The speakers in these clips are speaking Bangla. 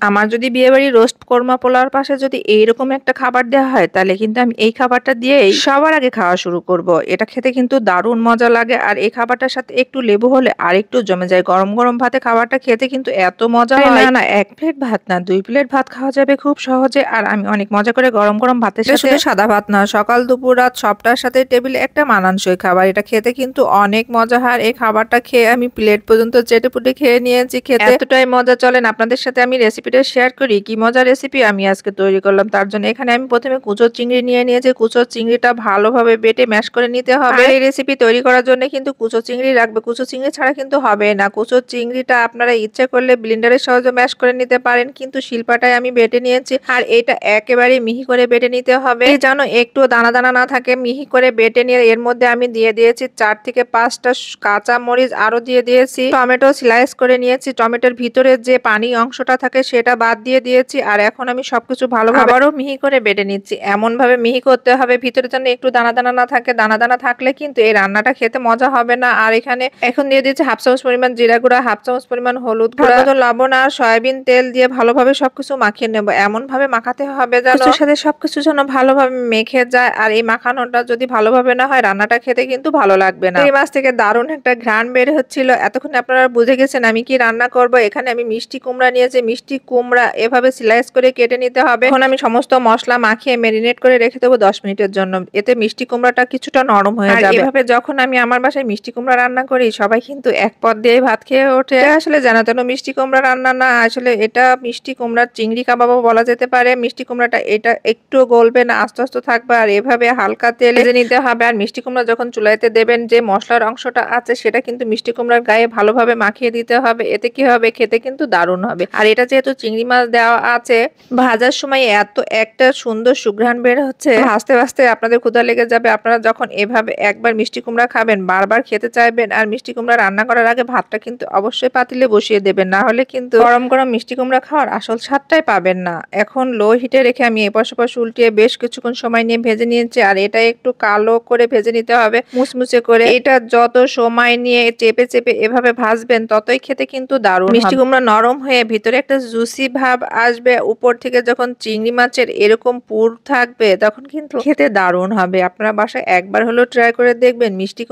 আমার যদি বিয়েবাড়ির রোস্ট কোরমা পোলাওর পাশে যদি এইরকম একটা খাবার দেওয়া হয় তাহলে কিন্তু আমি এই খাবারটা দিয়েই সবার আগে খাওয়া শুরু করব। এটা খেতে কিন্তু দারুণ মজা লাগে আর এই খাবারটার সাথে একটু লেবু হলে আরেকটু জমে যায়। গরম গরম ভাতে খাবারটা খেতে কিন্তু এত মজা হয়। না না, 1 প্লেট ভাত না, 2 প্লেট ভাত খাওয়া যাবে খুব সহজে। আর আমি অনেক মজা করে গরম গরম ভাতের সাথে, শুধু সাদা ভাত না, সকাল দুপুর রাত সবটার সাথে টেবিলে একটা মানানসই খাবার। এটা খেতে কিন্তু অনেক মজা হয়। এই খাবারটা খেয়ে আমি প্লেট পর্যন্ত চেটেপুটে খেয়ে নিয়েছি। খেতে এতটাই মজা, চলেন আপনাদের সাথে আমি রেসিপিটা শেয়ার করি কি মজার রেসিপি আমি আজকে তৈরি করলাম। তার জন্য এখানে আমি প্রথমে কুচো চিংড়ি নিয়ে নিয়েছি। কুচো চিংড়িটা ভালোভাবে বেটে ম্যাশ করে নিতে হবে। এই রেসিপি তৈরি করার জন্য কিন্তু কুচো চিংড়ি লাগবে। কুচো চিংড়ি ছাড়া কিন্তু হবে না। কুচো চিংড়িটা আপনারা ইচ্ছে করলে ব্লেন্ডারের সাহায্যে ম্যাশ করে নিতে পারেন, কিন্তু শিলপাটায় আমি বেটে নিয়েছি। আর এটা একেবারে মিহি করে বেটে নিতে হবে যেন একটু দানা দানা না থাকে। মিহি করে বেটে নিয়ে এর মধ্যে আমি দিয়ে দিয়েছি 4 থেকে 5টা কাঁচা মরিচ, আরো দিয়ে দিয়েছি টমেটো স্লাইস করে নিয়েছি। টমেটোর ভিতরে যে পানি অংশটা থাকে সেটা বাদ দিয়ে দিয়েছি। আর এখন আমি সবকিছু ভালোভাবে আবারও মিহি করে বেটে নিচ্ছি। এমন ভাবে মিহি করতে হবে ভিতরে যেন একটু দানা দানা না থাকে। দানা দানা থাকলে কিন্তু এই রান্নাটা খেতে মজা হবে না। আর এখানে এখন দিয়ে দিচ্ছি 1/2 চামচ পরিমাণ জিরা গুঁড়া, 1/2 চামচ পরিমাণ হলুদ গুঁড়া, লবণ আর সয়াবিন তেল দিয়ে ভালোভাবে সবকিছু মাখিয়ে নেব। এমন ভাবে মাখাতে হবে যেন কিছুর সাথে সবকিছু যেন ভালোভাবে মেখে যায়। আর এই মাখানোটা যদি ভালোভাবে না হয় রান্নাটা খেতে কিন্তু ভালো লাগবে না। এই মাছ থেকে দারুণ একটা ঘ্রাণ বের হচ্ছিল। এতক্ষণ আপনারা বুঝে গেছেন আমি কি রান্না করব। এখানে আমি মিষ্টি কুমড়া নিয়েছি। মিষ্টি কুমড়া এভাবে স্লাইস করে কেটে নিতে হবে। এখন আমি সমস্ত মশলা মাখিয়ে ম্যারিনেট করে রেখে দেবো 10 মিনিটের জন্য। এতে মিষ্টি কুমড়াটা কিছুটা নরম হয়ে যাবে। এভাবে যখন আমি আমার বাসায় মিষ্টি কুমড়া রান্না করি সবাই কিন্তু এক পদ দিয়ে ভাত খেয়ে ওঠে। আসলে জানা তেন মিষ্টি কুমড়া রান্না না, আসলে এটা মিষ্টি কুমড়ার চিংড়ি কাবাবও বলা যেতে পারে। মিষ্টি কুমড়াটা এটা একটু গলবে না, আস্তে আস্তে থাকবে। আর এভাবে হালকা তেলে ভেজে নিতে হবে। আর মিষ্টি কুমড়া যখন চুলাইতে দেবেন যে মশলার অংশটা আছে সেটা কিন্তু মিষ্টি কুমড়ার গায়ে ভালোভাবে মাখিয়ে দিতে হবে। এতে কি হবে, খেতে কিন্তু দারুণ হবে। আর এটা যেহেতু চিংড়ি মাছ দেওয়া আছে, ভাজার সময় এত একটা সুন্দর সুঘ্রাণ বের হচ্ছে, ভাজতে ভাজতে আপনাদের ক্ষুধা লেগে যাবে। আপনারা যখন এভাবে একবার মিষ্টি কুমড়া খাবেন বারবার খেতে চাইবেন। আর মিষ্টি কুমড়া রান্না করার আগে ভাতটা কিন্তু অবশ্যই পাতিলে বসিয়ে দেবেন, না হলে কিন্তু গরম গরম মিষ্টি কুমড়া খাওয়ার আসল স্বাদটাই পাবেন না। এখন লো হিটে রেখে আমি এপাশ ওপাশ উল্টিয়ে বেশ কিছুক্ষণ সময় নিয়ে ভেজে নিয়েছি। আর এটা একটু কালো করে ভেজে নিতে হবে, মুচমুচে করে। এটা যত সময় নিয়ে চেপে চেপে এভাবে ভাজবেন ততই খেতে কিন্তু দারুণ। মিষ্টি কুমড়া নরম হয়ে ভিতরে একটা জুসি ভাব আসবে। উপর থেকে যখন চিংড়ি মাছের এরকম পুর থাকবে তখন কিন্তু খেতে দারুণ হবে। আপনারা বাসায় একবার হলেও ট্রাই করে দেখবেন মিষ্টি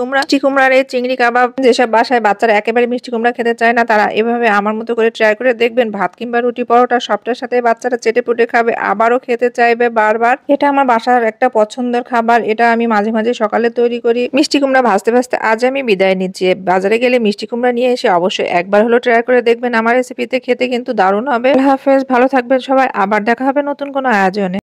কুমড়ার এই চিংড়ি কাবাব। যেসব বাসায় বাচ্চারা একেবারে মিষ্টি কুমড়া খেতে চায় না তারা এভাবে আমার মতো করে ট্রাই করে দেখবেন। ভাত কিংবা রুটি পরোটা সবটার সাথে বাচ্চারা চেটে পুটে খাবে, আবারও খেতে চাইবে বারবার। এটা আমার বাসার একটা পছন্দের খাবার। এটা আমি মাঝে মাঝে সকালে তৈরি করি। মিষ্টি কুমড়া ভাজতে ভাজতে আজ আমি বিদায় নিচ্ছি। বাজারে গেলে মিষ্টি কুমড়া নিয়ে এসে অবশ্যই একবার হলো ট্রাই করে দেখবেন আমার রেসিপিতে। খেতে কিন্তু দারুণ হবে। আল্লাহ হাফেজ, ভালো থাকবেন সবাই। আবার দেখা হবে নতুন কোনো আয়োজনে।